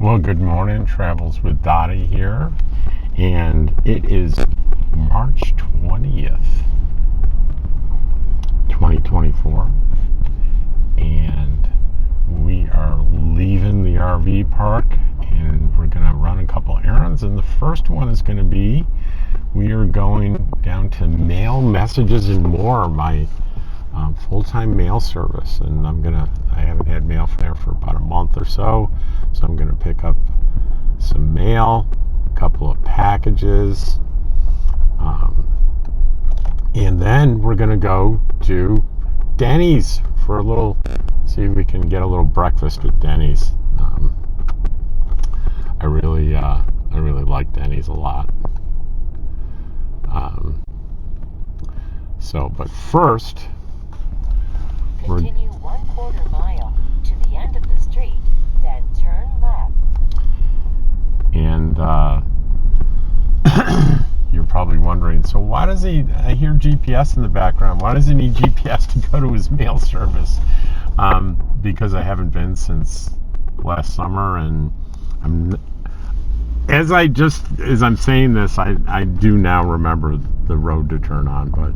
Well, good morning. Travels with Dottie here, and it is March 20th, 2024, and we are leaving the RV park, and we're going to run a couple errands. And the first one is going to be we are going down to Mail Messages and More, my full-time mail service, and I haven't had mail there for about a month or so I'm gonna pick up some mail, a couple of packages, and then we're gonna go to Denny's for see if we can get a little breakfast at Denny's. I really like Denny's a lot. But first, continue 1/4 mile to the end of the street, then turn left. And you're probably wondering, so why does I hear GPS in the background, why does he need GPS to go to his mail service? Because I haven't been since last summer, and as I'm saying this, I do now remember the road to turn on, but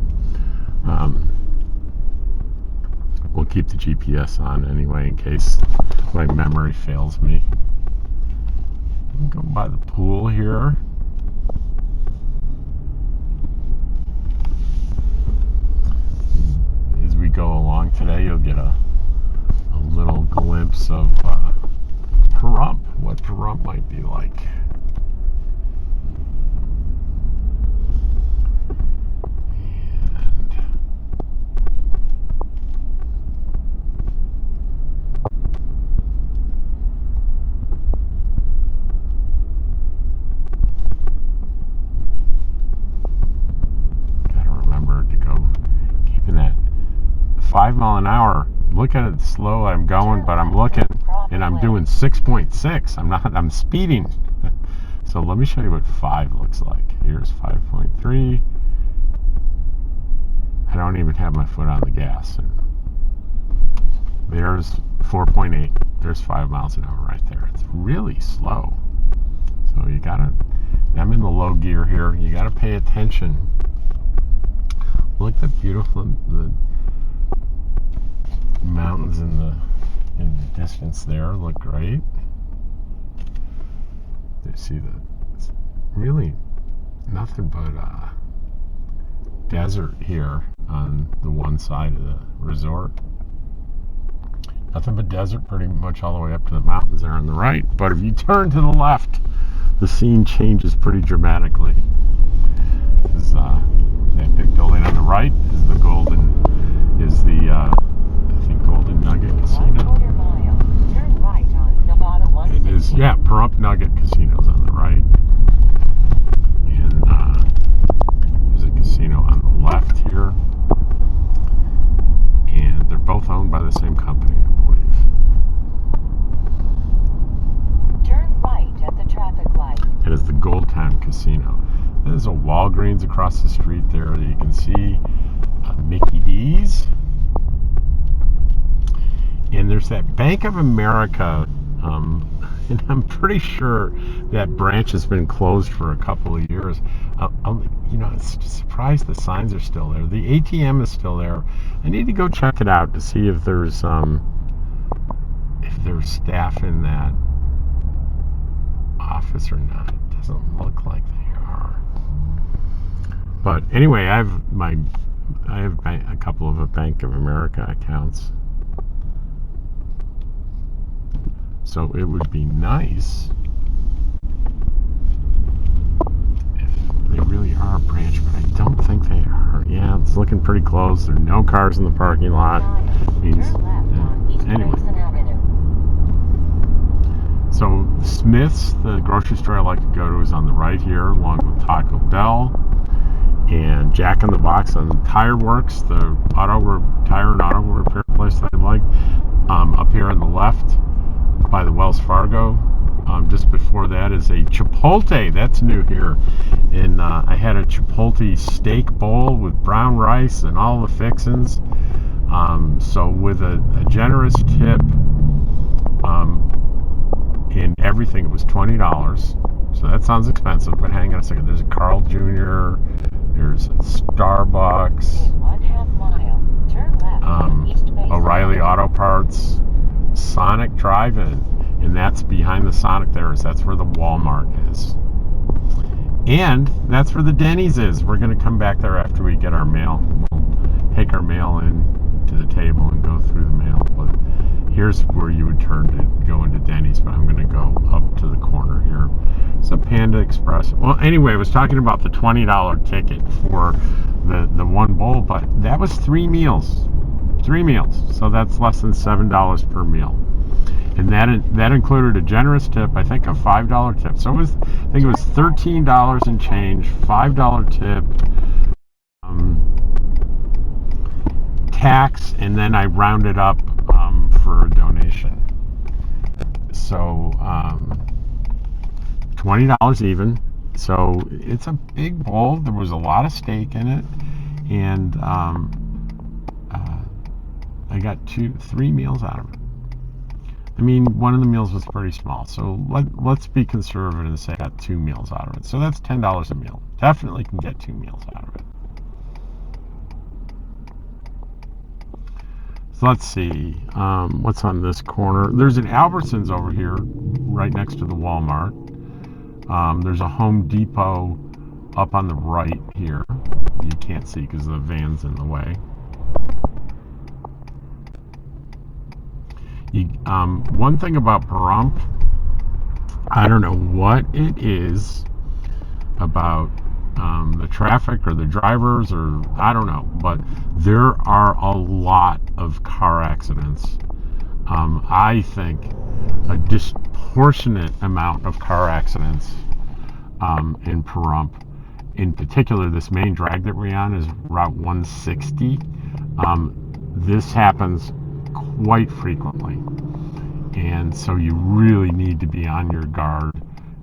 we'll keep the GPS on anyway in case my memory fails me. I'm going by the pool here. As we go along today, you'll get a little glimpse of Pahrump, what Pahrump might be like. Gotta remember to go keeping that 5 mile an hour. Look at it slow. I'm going, but I'm looking, and I'm doing 6.6. I'm speeding. So let me show you what 5 looks like. Here's 5.3. I don't even have my foot on the gas. There's 4.8. There's 5 miles an hour right there. It's really slow. So I'm in the low gear here. You gotta pay attention. Look at the beautiful the mountains in the distance there. Look great. You see it's really nothing but desert here on the one side of the resort. Nothing but desert pretty much all the way up to the mountains there on the right. But if you turn to the left, the scene changes pretty dramatically. That big building on the right is the Golden Nugget Casino. 1/4 mile, turn right on Nevada 160. It is, yeah, Pahrump Nugget Casino's on the right. And there's a casino on the left here. And they're both owned by the same company, I believe. Turn right at the traffic light. It is the Gold Town Casino. There's a Walgreens across the street there that you can see, Mickey D's. And there's that Bank of America, and I'm pretty sure that branch has been closed for a couple of years. It's surprised the signs are still there. The ATM is still there. I need to go check it out to see if there's staff in that office or not. It doesn't look like they are. But anyway, I have a couple of Bank of America accounts. So it would be nice if they really are a branch, but I don't think they are. Yeah, it's looking pretty close. There are no cars in the parking lot. Anyway. So Smith's, the grocery store I like to go to, is on the right here, along with Taco Bell and Jack in the Box on Tire Works, the tire and auto repair place that I like, up here on the left by the Wells Fargo. Just before that is a Chipotle. That's new here. And I had a Chipotle steak bowl with brown rice and all the fixings. So with a generous tip, and everything was $20. So that sounds expensive, but hang on a second. There's a Carl Jr., there's a Starbucks, In 1/2 mile, turn left on East Bay O'Reilly Highway. Auto Parts, Sonic Drive-In, and that's behind the Sonic there. That's where the Walmart is. And that's where the Denny's is. We're going to come back there after we get our mail. We'll take our mail in to the table and go through the mail. But here's where you would turn to go into Denny's, but I'm going to go up to the corner here. It's a Panda Express. Well, anyway, I was talking about the $20 ticket for the one bowl, but that was 3 meals. 3 meals. So that's less than $7 per meal. And that included a generous tip, I think a $5 tip. So I think it was $13 and change, $5 tip, tax, and then I rounded up for a donation. So $20 even. So it's a big bowl. There was a lot of steak in it, and I got 3 meals out of it. I mean, one of the meals was pretty small, so let's be conservative and say I got 2 meals out of it. So that's $10 a meal. Definitely can get 2 meals out of it. So let's see, what's on this corner? There's an Albertsons over here, right next to the Walmart. There's a Home Depot up on the right here. You can't see because the van's in the way. One thing about Pahrump, I don't know what it is about the traffic or the drivers, or I don't know, but there are a lot of car accidents. I think a disproportionate amount of car accidents in Pahrump. In particular, this main drag that we're on is Route 160. This happens quite frequently, and so you really need to be on your guard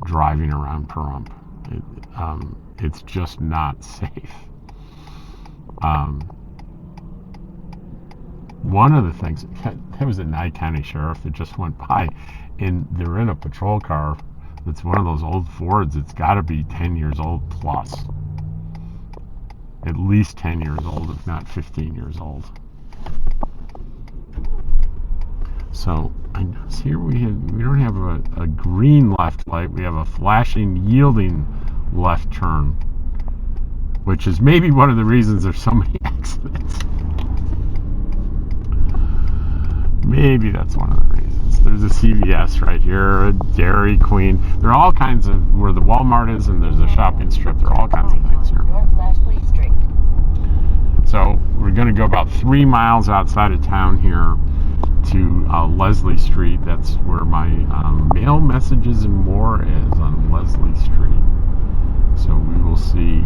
driving around Pahrump. It's just not safe. One of the things, there was a Nye County sheriff that just went by, and they're in a patrol car that's one of those old Fords. It's got to be 10 years old plus, at least 10 years old, if not 15 years old. So I notice here we don't have a green left light. We have a flashing, yielding left turn, which is maybe one of the reasons there's so many accidents. Maybe that's one of the reasons. There's a CVS right here, a Dairy Queen. There are all kinds of, where the Walmart is, and there's a shopping strip. There are all kinds of things here. North Leslie Street. So we're going to go about 3 miles outside of town here to Leslie Street. That's where my mail messages and more is, on Leslie Street. So we will see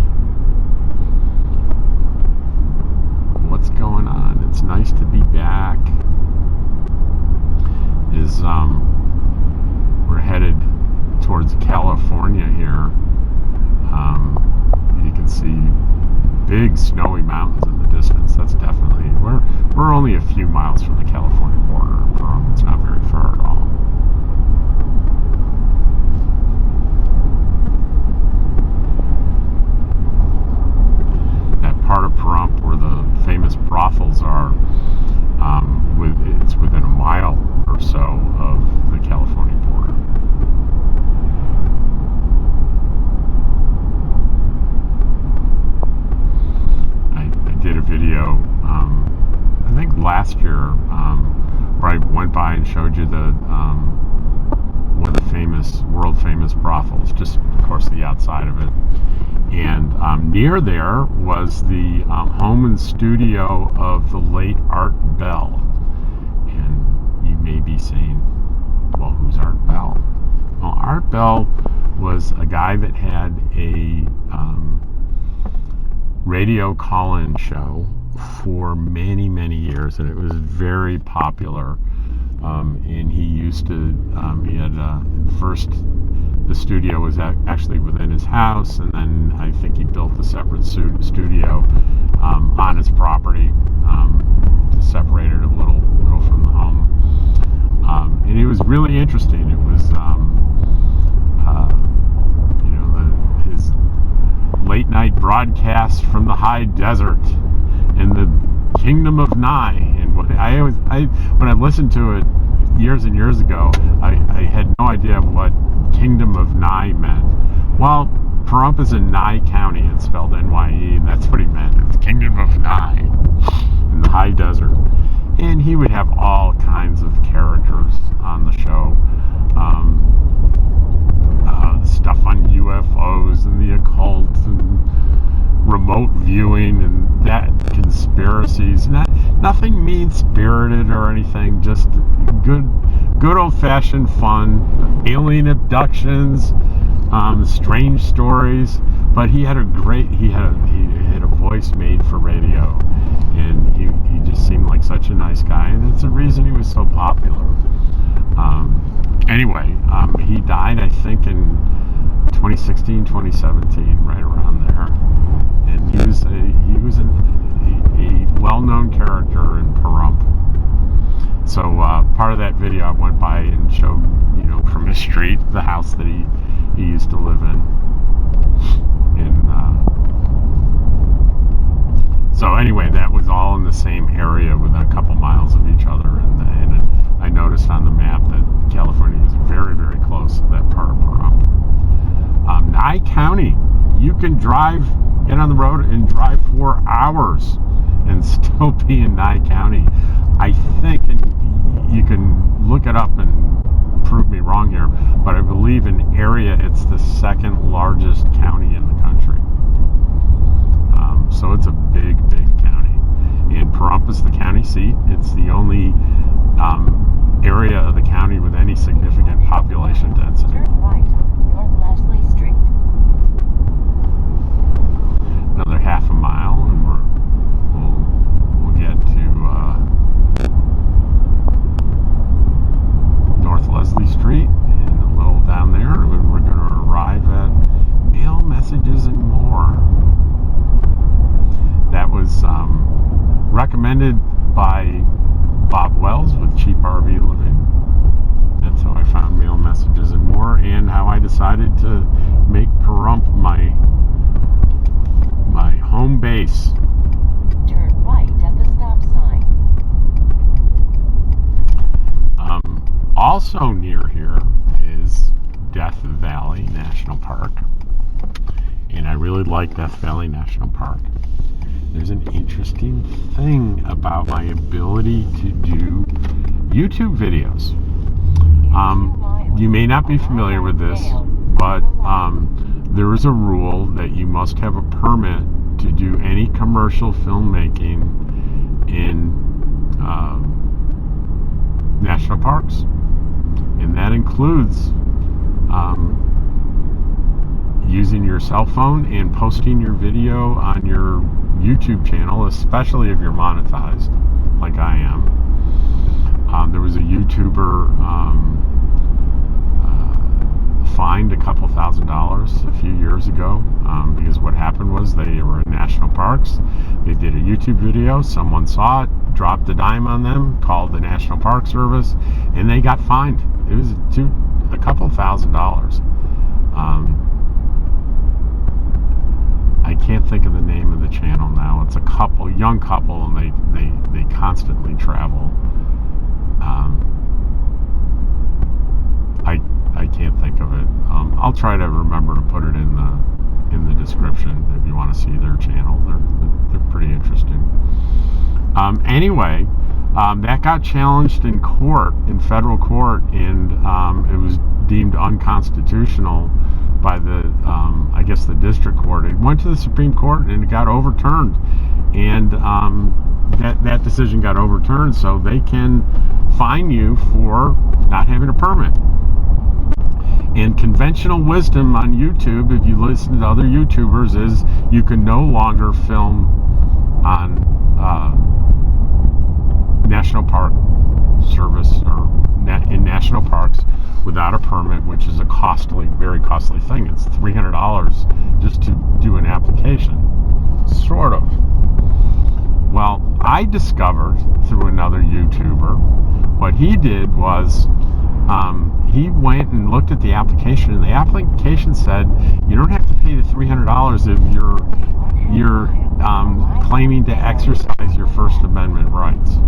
what's going on. It's nice to be back. We're headed towards California here. You can see big snowy mountains in the distance. That's definitely, we're only a few miles from the California border. It's not very far at all. That part of Pahrump where the famous brothels are, it's within a mile or so of the California border. I did a video, I think last year, where I went by and showed you one of the world famous brothels, just of course the outside of it. And near there was the home and studio of the late Art Bell. And you may be saying, well, who's Art Bell? Well, Art Bell was a guy that had a radio call-in show for many, many years, and it was very popular. And he used to, he had first, the studio was actually within his house, and then I think he built a separate studio on his property, separated a little from the home. And it was really interesting. It was broadcast from the high desert in the kingdom of Nye. And when I listened to it years and years ago, I had no idea of what kingdom of Nye meant. Well, Pahrump is in Nye County. It's spelled N-Y-E, and that's what he meant. It's kingdom of Nye in the high desert. And he would have all kinds of characters on the show. Stuff on UFOs and the occult and remote viewing and that conspiracies. Nothing mean-spirited or anything. Just good old-fashioned fun. Alien abductions, strange stories. But he had a voice made for radio, and he just seemed like such a nice guy, and it's the reason he was so popular. Anyway, he died, I think, in 2016, 2017, right around there. And he was a well-known character in Pahrump. So part of that video, I went by and showed, from his street, the house that he used to live in. So anyway, that was all in the same area within a couple miles of each other. And I noticed on the map that California was very, very close to that part of Pahrump. Nye County, you can get on the road and drive 4 hours and still be in Nye County. I think, and you can look it up and prove me wrong here, but I believe in area it's the second largest county in the country. So it's a big, big county. And Pahrump is the county seat. It's the only area of the county with any significant population density. Turn right on North Leslie Street. Another half a mile, and we'll get to North Leslie Street, and a little down there, and we're going to arrive at mail, messages, and more. That was recommended by Bob Wells with Cheap RV Living. That's how I found mail, messages, and more, and how I decided to make Pahrump my home base. Turn right at the stop sign. Also near here is Death Valley National Park, and I really like Death Valley National Park. There's an interesting thing about my ability to do YouTube videos. You may not be familiar with this, but there is a rule that you must have a permit to do any commercial filmmaking in national parks. And that includes using your cell phone and posting your video on your YouTube channel, especially if you're monetized, like I am. There was a YouTuber fined a couple $1,000s a few years ago because what happened was they were in national parks. They did a YouTube video, someone saw it, dropped a dime on them, called the National Park Service, and they got fined. It was a couple $1,000s. I can't think of the name of the channel now. It's a young couple, and they constantly travel. I can't think of it. I'll try to remember to put it in the description if you want to see their channel. They're pretty interesting. Anyway, that got challenged in court, in federal court, and it was deemed unconstitutional by I guess the district court. It went to the Supreme Court and it got overturned, and that decision got overturned, so they can fine you for not having a permit. And conventional wisdom on YouTube, if you listen to other YouTubers, is you can no longer film on National Park Service or in national parks without a permit, which is a very costly thing. It's $300 just to do an application, sort of. Well, I discovered through another YouTuber, what he did was he went and looked at the application, and the application said you don't have to pay the $300 if you're claiming to exercise your First Amendment rights.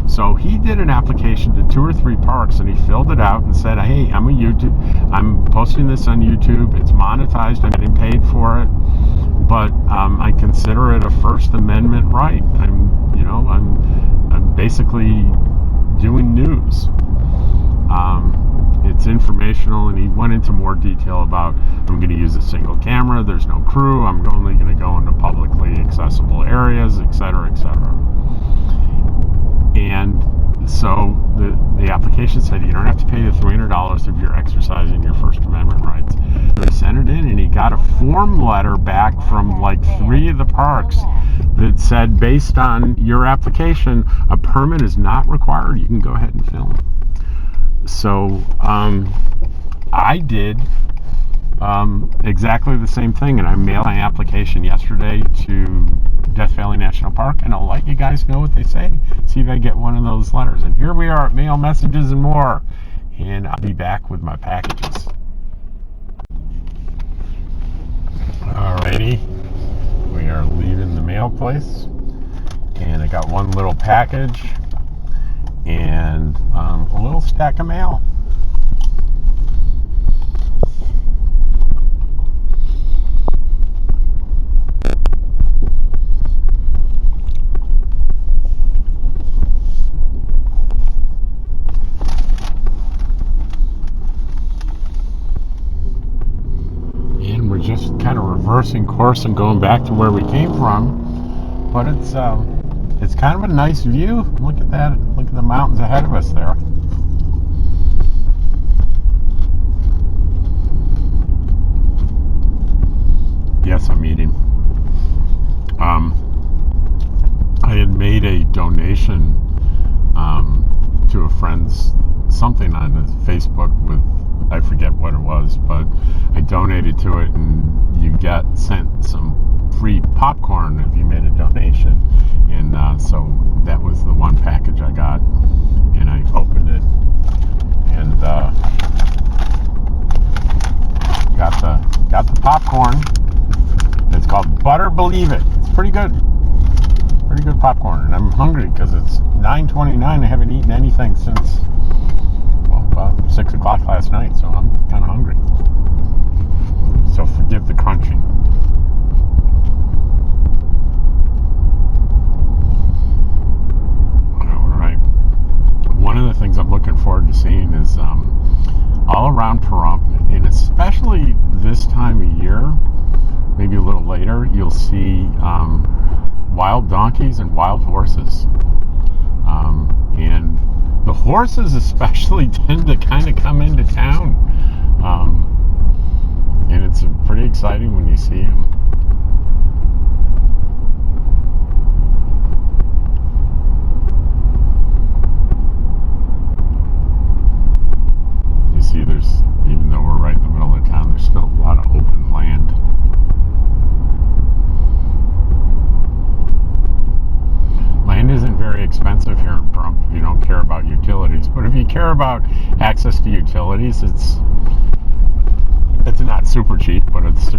So he did an application to 2 or 3 parks, and he filled it out and said, "Hey, I'm posting this on YouTube. It's monetized. I'm getting paid for it, but I consider it a First Amendment right. I'm basically doing news. It's informational," and he went into more detail about, I'm going to use a single camera. There's no crew. I'm only going to go into publicly accessible areas, etc., etc. And so the application said you don't have to pay the $300 if you're exercising your First Amendment rights. So he sent it in, and he got a form letter back from like 3 of the parks that said, based on your application, a permit is not required. You can go ahead and film. So I did exactly the same thing, and I mailed my application yesterday to Death Valley National Park, and I'll let you guys know what they say. See if I get one of those letters. And here we are at Mail, Messages, and More, and I'll be back with my packages. Alrighty, we are leaving the mail place, and I got one little package and a little stack of mail. And we're just kind of reversing course and going back to where we came from, but it's kind of a nice view. Look at that. Look at the mountains ahead of us there. Yes, I'm eating. I had made a donation to a friend's something on his Facebook with, I forget what it was, but I donated to it, and you get sent some free popcorn if you made a donation. And so that was the one package I got, and I opened it and got the popcorn. It's called Butter Believe It. It's pretty good popcorn, and I'm hungry because it's 9:29. I haven't eaten anything since about 6 o'clock last night, so I'm kind of hungry. So forgive the crunching. One of the things I'm looking forward to seeing is all around Pahrump, and especially this time of year, maybe a little later, you'll see wild donkeys and wild horses. And the horses especially tend to kind of come into town. And it's pretty exciting when you see them. See, there's, even though we're right in the middle of town, there's still a lot of open land. Land isn't very expensive here in Pahrump if you don't care about utilities, but if you care about access to utilities, it's not super cheap, but it's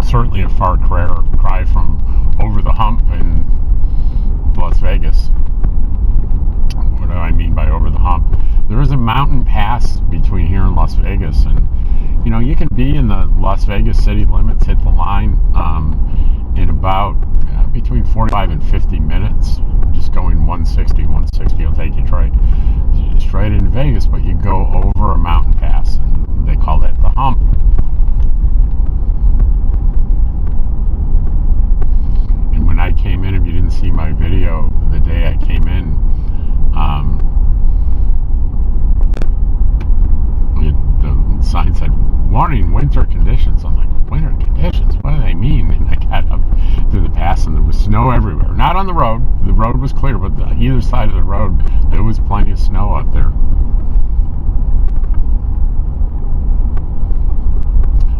certainly a far cry from over the hump in Las Vegas. What do I mean by over the hump? There is a mountain pass between here and Las Vegas, and you can be in the Las Vegas city limits, hit the line in about between 45 and 50 minutes, just going 160 will take you straight into Vegas, but you go over a mountain pass, and they call that the hump. And when I came in, if you didn't see my video the day I came in, the sign said warning winter conditions. I'm like, winter conditions? What do they mean? And I got up to the pass, and there was snow everywhere. Not on the road. The road was clear, but either side of the road, there was plenty of snow out there.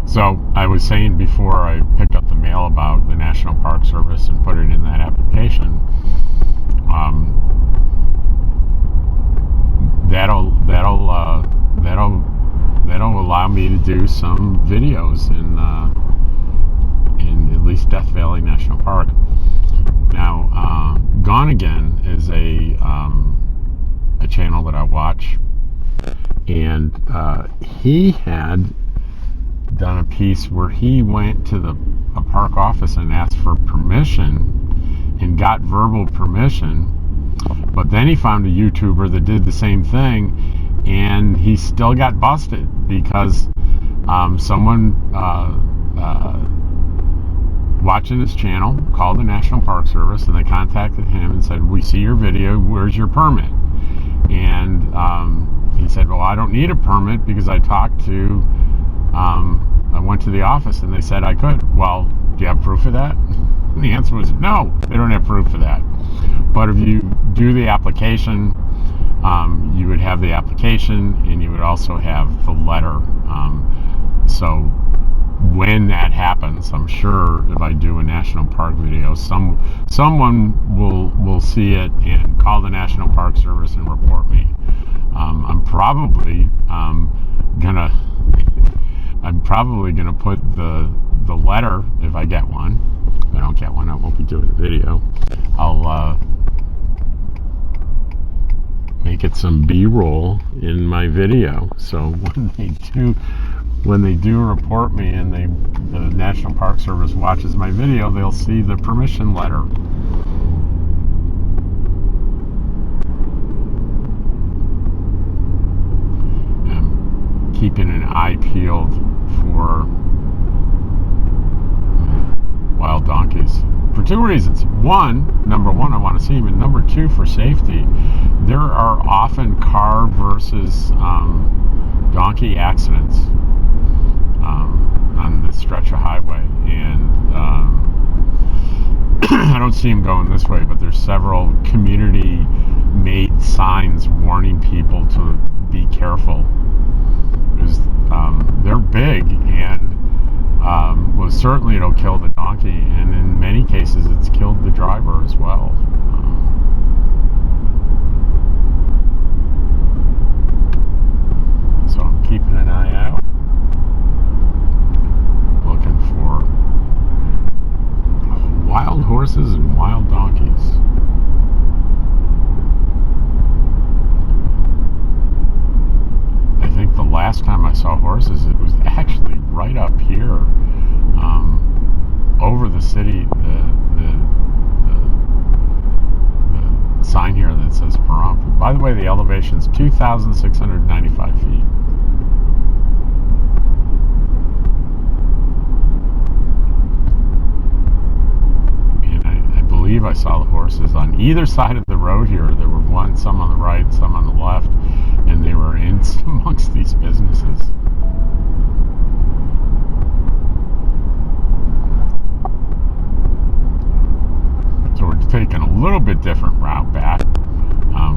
So I was saying before I picked up the mail about the National Park Service and put it in that application, that'll that'll allow me to do some videos in at least Death Valley National Park. Now, Gone Again is a channel that I watch, and he had done a piece where he went to a park office and asked for permission and got verbal permission, but then he found a YouTuber that did the same thing, and he still got busted because someone watching his channel called the National Park Service, and they contacted him and said, "We see your video, where's your permit?" And he said, "Well, I don't need a permit because I talked to I went to the office and they said I could." "Well, do you have proof of that?" And the answer was no, they don't have proof of that. But if you do the application, you would have the application and you would also have the letter. So when that happens, I'm sure if I do a national park video, someone will see it and call the National Park Service and report me. I'm probably gonna put the letter, if I get one. If I don't get one, I won't be doing a video. I'll make it some B-roll in my video, so when they do report me and the National Park Service watches my video, they'll see the permission letter. I'm keeping an eye peeled for wild donkeys for two reasons. Number one, I want to see them, and number two, for safety. There are often car versus donkey accidents on this stretch of highway, and I don't see them going this way, but there's several community-made signs warning people to be careful. Because they're big, and well, certainly it'll kill the donkey, and in many cases it's killed the driver as well. So I'm keeping an eye out, looking for wild horses and wild donkeys. I think the last time I saw horses, it was actually right up here, over the city, the sign here that says Pahrump. By the way, the elevation's 2,695 feet. And I believe I saw the horses on either side of the road here. There were some on the right, some on the left, and they were in amongst these businesses. So we're taking a little bit different route back.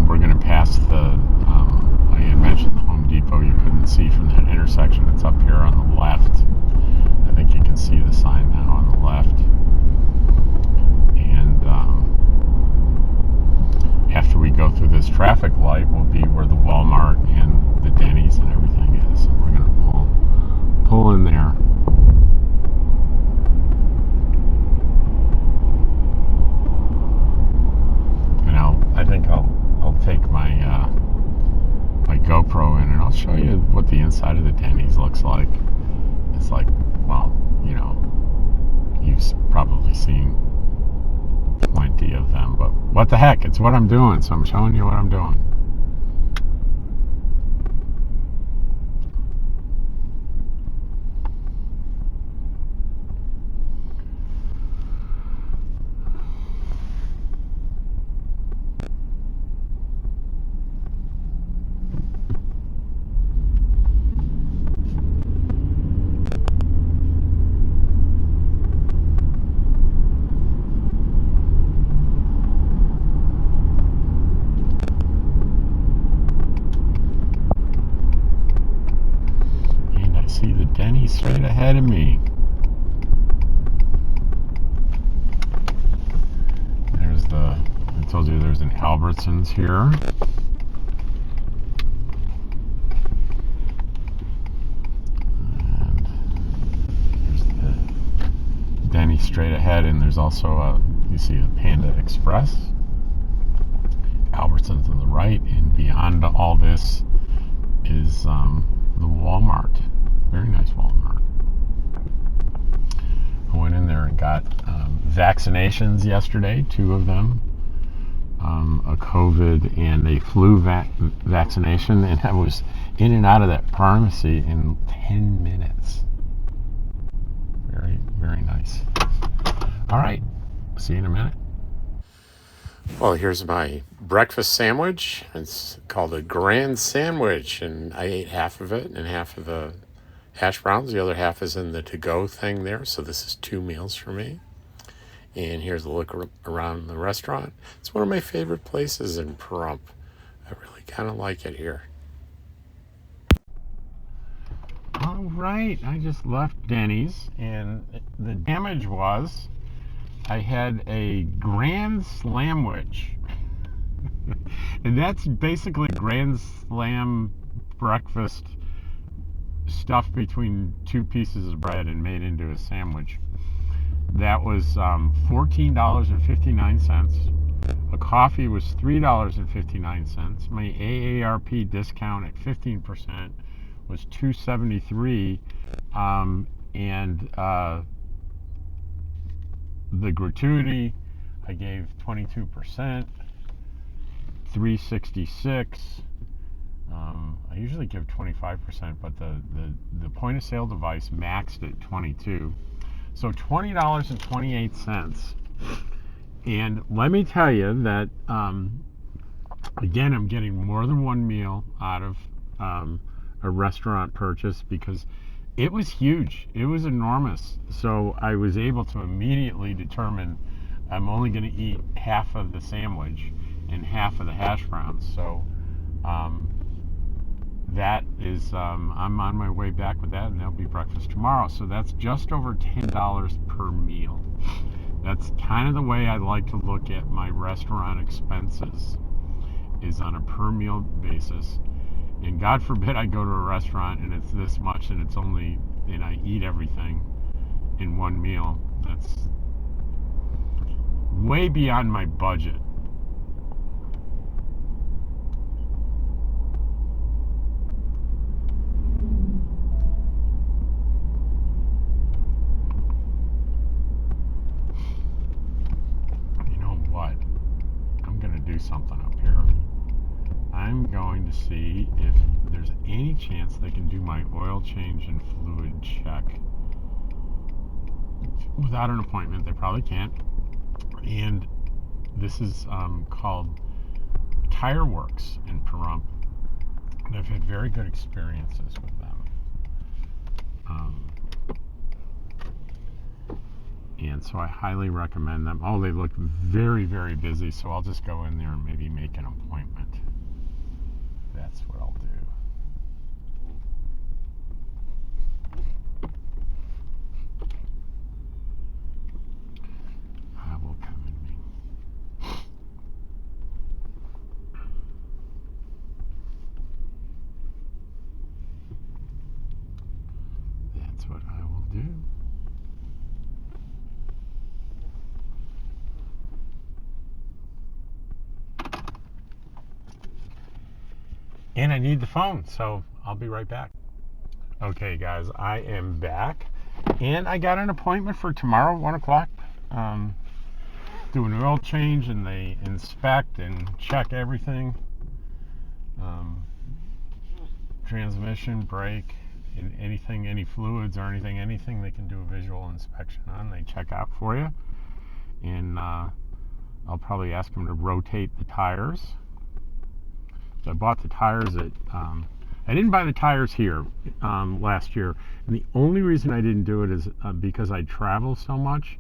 We're going to pass I had mentioned the Home Depot you couldn't see from that intersection. It's up here on the left. I think you can see the sign now on the left. And after we go through this traffic light will be where the Walmart and the Denny's and everything is. And we're going to pull in there. I think I'll take my my GoPro in, and I'll show you what the inside of the Denny's looks like. It's like, well, you've probably seen plenty of them, but what the heck? It's what I'm doing, so I'm showing you what I'm doing. See the Denny straight ahead of me. I told you there's an Albertsons here. straight ahead, and there's also you see a Panda Express. Albertsons on the right, and beyond all this is the Walmart. Very nice Walmart. I went in there and got vaccinations yesterday, 2 of them, a COVID and a flu vaccination, and I was in and out of that pharmacy in 10 minutes. Very, very nice. All right, see you in a minute. Well, here's my breakfast sandwich. It's called a grand sandwich, and I ate half of it and half of the hash browns. The other half is in the to-go thing there, so this is 2 meals for me. And here's a look around the restaurant. It's one of my favorite places in Pahrump. I really kind of like it here. All right, I just left Denny's, and the damage was I had a grand slamwich. And that's basically a grand slam breakfast stuffed between 2 pieces of bread and made into a sandwich. That was $14.59. A coffee was $3.59. My AARP discount at 15% was $2.73, and the gratuity I gave 22%, $3.66. I usually give 25%, but the point of sale device maxed at 22. So $20.28. And let me tell you that, again, I'm getting more than 1 meal out of a restaurant purchase because it was huge. It was enormous. So I was able to immediately determine I'm only going to eat half of the sandwich and half of the hash browns. So that is, I'm on my way back with that, and there'll be breakfast tomorrow. So that's just over $10 per meal. That's kind of the way I like to look at my restaurant expenses, is on a per meal basis. And God forbid I go to a restaurant and it's this much and I eat everything in 1 meal. That's way beyond my budget. You know what? I'm going to do something up here. I'm going to see if there's any chance they can do my oil change and fluid check without an appointment. They probably can't. And this is called Tire Works in Pahrump. And I've had very good experiences with them. And so I highly recommend them. Oh, they look very, very busy, so I'll just go in there and maybe make an appointment. That's what I'll do. I will come in me. That's what I will do. And I need the phone, so I'll be right back. Okay, guys, I am back, and I got an appointment for tomorrow, 1 o'clock. Do an oil change, and they inspect and check everything. Transmission, brake, and anything, any fluids or anything they can do a visual inspection on. They check out for you, and I'll probably ask them to rotate the tires. So I bought the tires at, I didn't buy the tires here last year. And the only reason I didn't do it is because I travel so much.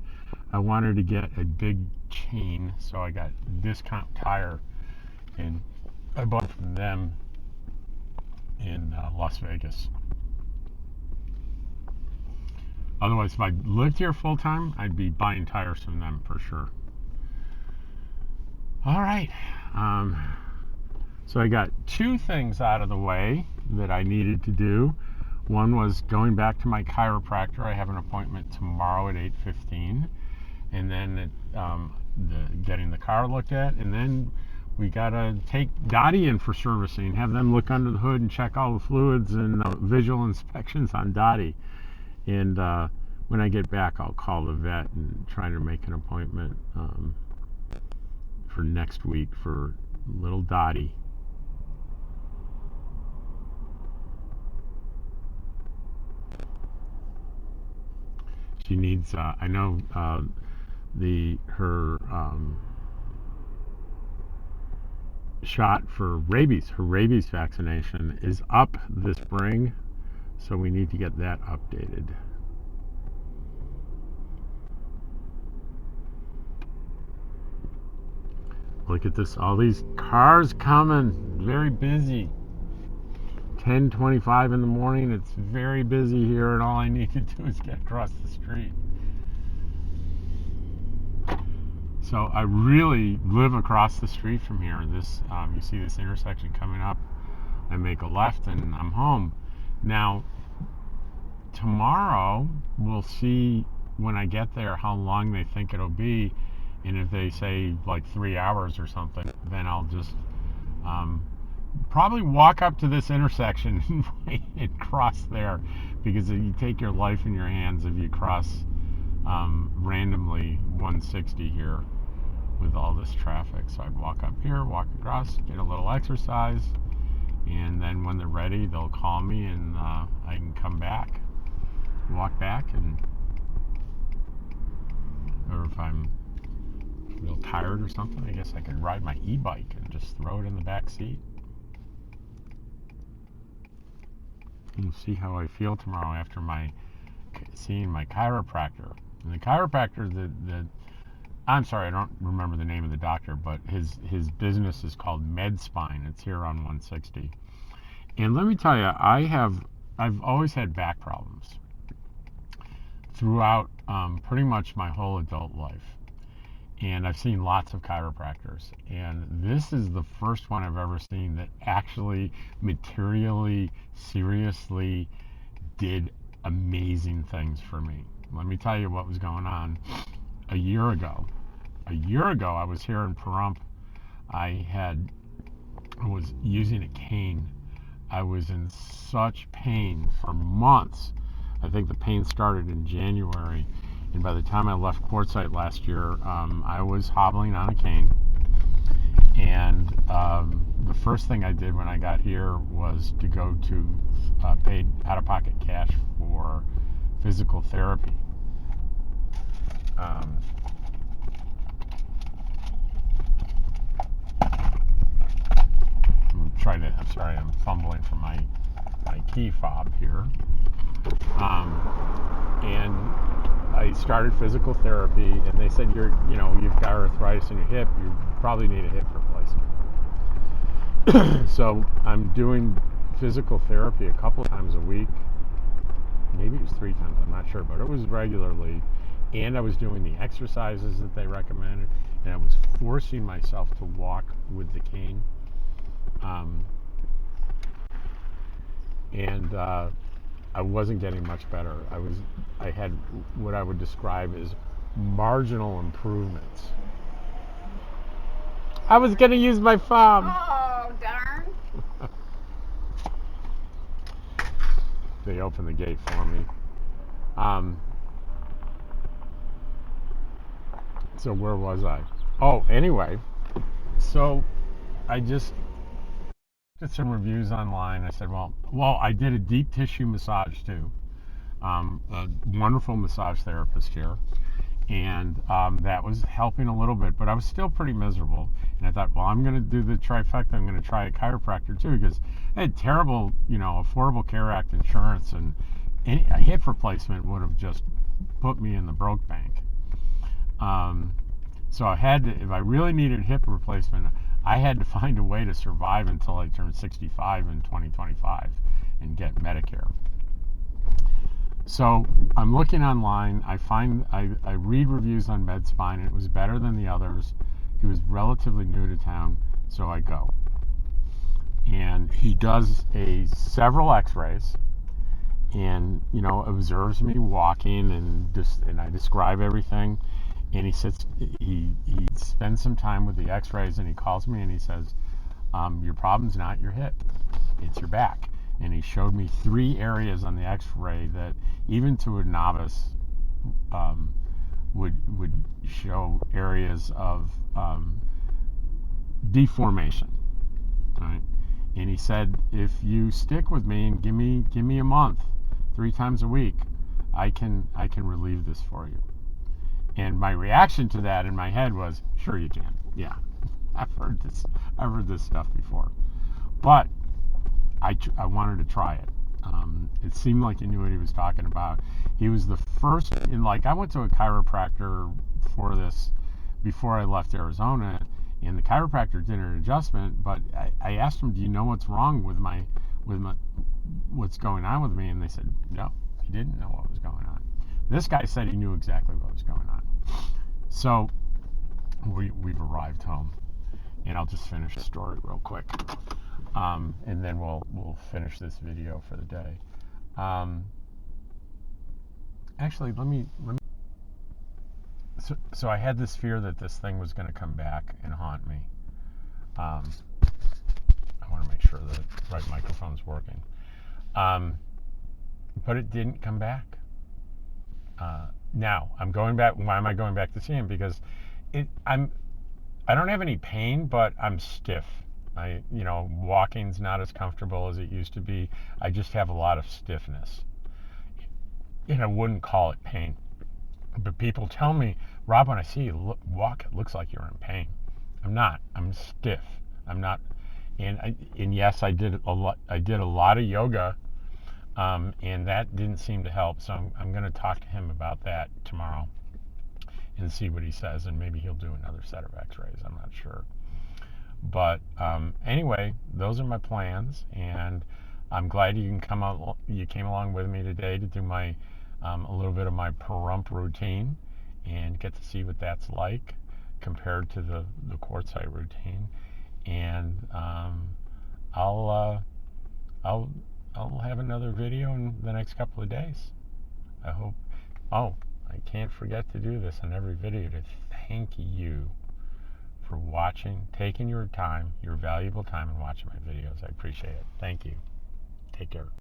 I wanted to get a big chain, so I got Discount Tire. And I bought from them in Las Vegas. Otherwise, if I lived here full time, I'd be buying tires from them for sure. All right. So I got 2 things out of the way that I needed to do. One was going back to my chiropractor. I have an appointment tomorrow at 8:15, and then getting the car looked at, and then we gotta take Dottie in for servicing, have them look under the hood and check all the fluids and visual inspections on Dottie. And when I get back, I'll call the vet and try to make an appointment for next week for little Dottie. She needs, I know her shot for rabies, her rabies vaccination is up this spring, so we need to get that updated. Look at this, all these cars coming, very busy. 10:25 in the morning, it's very busy here, and all I need to do is get across the street. So I really live across the street from here. This, you see this intersection coming up, I make a left and I'm home. Now, tomorrow we'll see when I get there how long they think it'll be, and if they say like 3 hours or something, then I'll just probably walk up to this intersection and wait and cross there, because if you take your life in your hands if you cross randomly 160 here with all this traffic. So I'd walk up here, walk across, get a little exercise, and then when they're ready they'll call me, and I can come back, walk back, and or if I'm real tired or something, I guess I could ride my e-bike and just throw it in the back seat. We'll see how I feel tomorrow after seeing my chiropractor. And the chiropractor, I'm sorry, I don't remember the name of the doctor, but his business is called Med Spine. It's here on 160. And let me tell you, I've always had back problems throughout pretty much my whole adult life. And I've seen lots of chiropractors, and this is the first one I've ever seen that actually materially, seriously did amazing things for me. Let me tell you what was going on a year ago. A year ago, I was here in Pahrump. I was using a cane. I was in such pain for months. I think the pain started in January. And by the time I left Quartzsite last year, I was hobbling on a cane. And the first thing I did when I got here was to go to paid out-of-pocket cash for physical therapy. I'm sorry, I'm fumbling for my key fob here. And I started physical therapy, and they said you've got arthritis in your hip, you probably need a hip replacement. So I'm doing physical therapy a couple of times a week, maybe it was 3 times, I'm not sure, but it was regularly, and I was doing the exercises that they recommended, and I was forcing myself to walk with the cane, and I wasn't getting much better. I had what I would describe as marginal improvements. I was going to use my fob. Oh, darn. They opened the gate for me. So where was I? Oh, anyway, so I just did some reviews online. I said, well, I did a deep tissue massage too. A wonderful massage therapist here, and that was helping a little bit, but I was still pretty miserable. And I thought, well, I'm going to do the trifecta. I'm going to try a chiropractor too, because I had terrible, Affordable Care Act insurance, and a hip replacement would have just put me in the broke bank. So I had to, if I really needed hip replacement, I had to find a way to survive until I turned 65 in 2025 and get Medicare. So I'm looking online. I read reviews on Med Spine, and it was better than the others. He was relatively new to town, so I go. And he does several x-rays, and observes me walking, and I describe everything. And he sits, he spends some time with the X-rays, and he calls me and he says, your problem's not your hip, it's your back. And he showed me 3 areas on the X-ray that even to a novice would show areas of deformation, right? And he said, if you stick with me and give me a month, 3 times a week, I can relieve this for you. And my reaction to that in my head was, sure you can. Yeah, I've heard this stuff before, but I wanted to try it. It seemed like he knew what he was talking about. He was the first I went to a chiropractor for this before I left Arizona, and the chiropractor did an adjustment, but I asked him, do you know what's wrong with what's going on with me? And they said, no, he didn't know what was going on. This guy said he knew exactly what was going on. So we've arrived home, and I'll just finish the story real quick, and then we'll finish this video for the day. Actually, let me. So I had this fear that this thing was going to come back and haunt me. I want to make sure the right microphone's working, but it didn't come back. Now I'm going back. Why am I going back to see him? Because I don't have any pain, but I'm stiff. Walking's not as comfortable as it used to be. I just have a lot of stiffness, and I wouldn't call it pain. But people tell me, Rob, when I see you walk, it looks like you're in pain. I'm not. I'm stiff. I'm not. And yes, I did a lot. I did a lot of yoga. And that didn't seem to help, so I'm going to talk to him about that tomorrow and see what he says, and maybe he'll do another set of X-rays. I'm not sure, but anyway, those are my plans, and I'm glad you came along with me today to do my a little bit of my Pahrump routine and get to see what that's like compared to the quartzite routine, and I'll have another video in the next couple of days. I hope. Oh, I can't forget to do this in every video to thank you for watching, taking your time, your valuable time, and watching my videos. I appreciate it. Thank you. Take care.